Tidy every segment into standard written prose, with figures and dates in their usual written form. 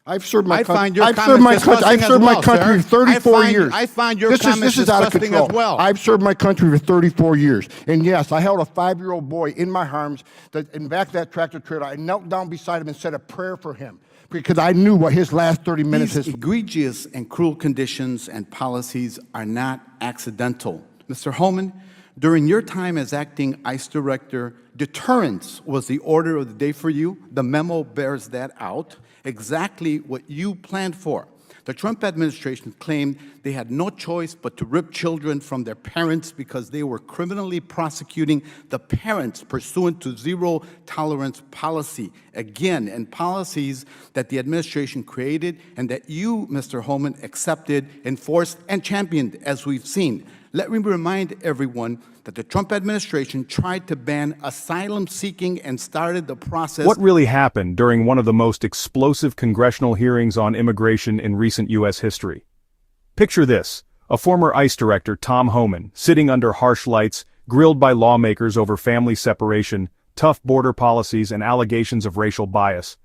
I've served my I country. find your I've served my comments country. I've disgusting served as my well, country sir. for 34 years. I find your This comments is out of disgusting control. as well. I've served my country for 34 years, and yes, I held a 5-year-old boy in my arms. In back of that tractor trailer, I knelt down beside him and said a prayer for him because I knew what his last 30 minutes. These egregious and cruel conditions and policies are not accidental. Mr. Homan, during your time as acting ICE director, deterrence was the order of the day for you. The memo bears that out, exactly what you planned for. The Trump administration claimed they had no choice but to rip children from their parents because they were criminally prosecuting the parents pursuant to zero-tolerance policy. Again, and policies that the administration created and that you, Mr. Homan, accepted, enforced, and championed, as we've seen. Let me remind everyone that the Trump administration tried to ban asylum seeking and started the process. What really happened during one of the most explosive congressional hearings on immigration in recent U.S. history? Picture this: a former ICE director, Tom Homan, sitting under harsh lights, grilled by lawmakers over family separation, tough border policies, and allegations of racial bias.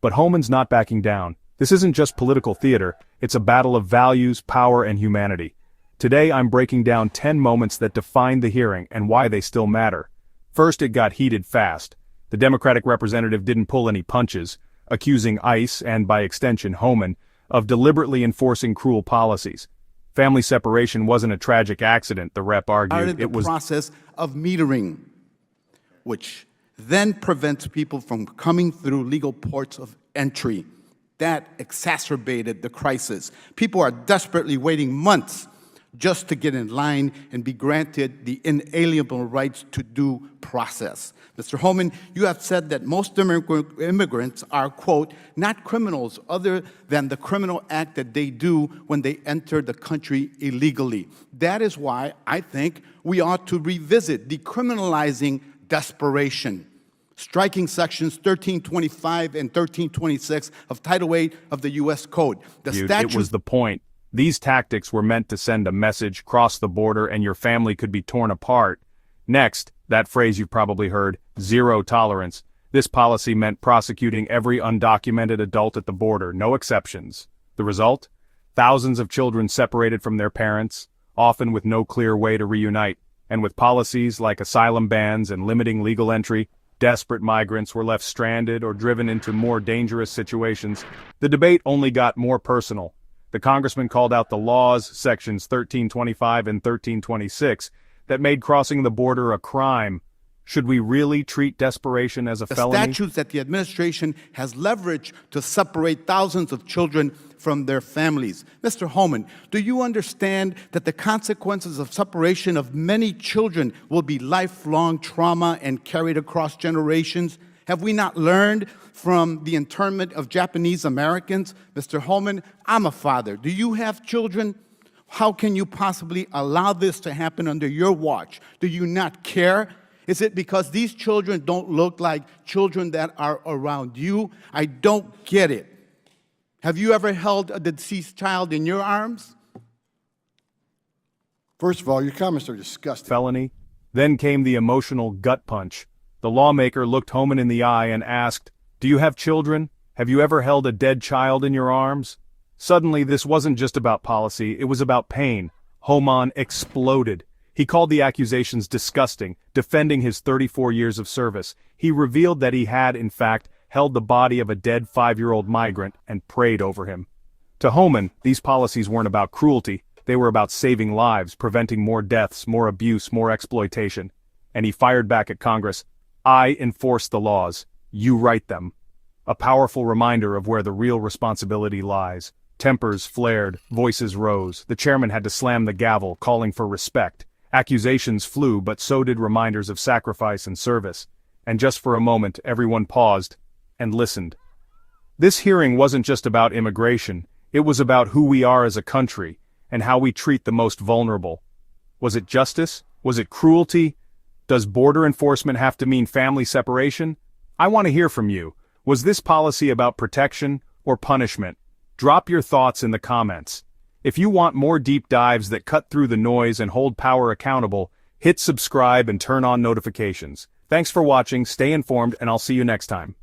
But Homan's not backing down. This isn't just political theater, it's a battle of values, power, and humanity. Today I'm breaking down 10 moments that defined the hearing and why they still matter. First, it got heated fast. The Democratic representative didn't pull any punches, accusing ICE, and by extension Homan, of deliberately enforcing cruel policies. Family separation wasn't a tragic accident, the rep argued. It was the process of metering, which then prevents people from coming through legal ports of entry. That exacerbated the crisis. People are desperately waiting months just to get in line and be granted the inalienable rights to due process. Mr. Homan, you have said that most immigrants are, quote, not criminals other than the criminal act that they do when they enter the country illegally. That is why I think we ought to revisit decriminalizing desperation, striking sections 1325 and 1326 of Title VIII of the U.S. Code. It was the point. These tactics were meant to send a message, cross the border, and your family could be torn apart. Next, that phrase you've probably heard, zero tolerance. This policy meant prosecuting every undocumented adult at the border, no exceptions. The result? Thousands of children separated from their parents, often with no clear way to reunite. And with policies like asylum bans and limiting legal entry, desperate migrants were left stranded or driven into more dangerous situations. The debate only got more personal. The congressman called out the laws, sections 1325 and 1326, that made crossing the border a crime. Should we really treat desperation as a felony? The statutes that the administration has leveraged to separate thousands of children from their families. Mr. Homan, do you understand that the consequences of separation of many children will be lifelong trauma and carried across generations? Have we not learned from the internment of Japanese Americans? Mr. Homan, I'm a father. Do you have children? How can you possibly allow this to happen under your watch? Do you not care? Is it because these children don't look like children that are around you? I don't get it. Have you ever held a deceased child in your arms? First of all, your comments are disgusting. Felony. Then came the emotional gut punch. The lawmaker looked Homan in the eye and asked, "Do you have children? Have you ever held a dead child in your arms?" Suddenly, this wasn't just about policy, it was about pain. Homan exploded. He called the accusations disgusting, defending his 34 years of service. He revealed that he had, in fact, held the body of a dead 5-year-old migrant and prayed over him. To Homan, these policies weren't about cruelty, they were about saving lives, preventing more deaths, more abuse, more exploitation. And he fired back at Congress, "I enforce the laws, you write them." A powerful reminder of where the real responsibility lies. Tempers flared, voices rose. The chairman had to slam the gavel, calling for respect. Accusations flew, but so did reminders of sacrifice and service. And just for a moment, everyone paused and listened. This hearing wasn't just about immigration, it was about who we are as a country, and how we treat the most vulnerable. Was it justice? Was it cruelty? Does border enforcement have to mean family separation? I want to hear from you. Was this policy about protection or punishment? Drop your thoughts in the comments. If you want more deep dives that cut through the noise and hold power accountable, hit subscribe and turn on notifications. Thanks for watching, stay informed, and I'll see you next time.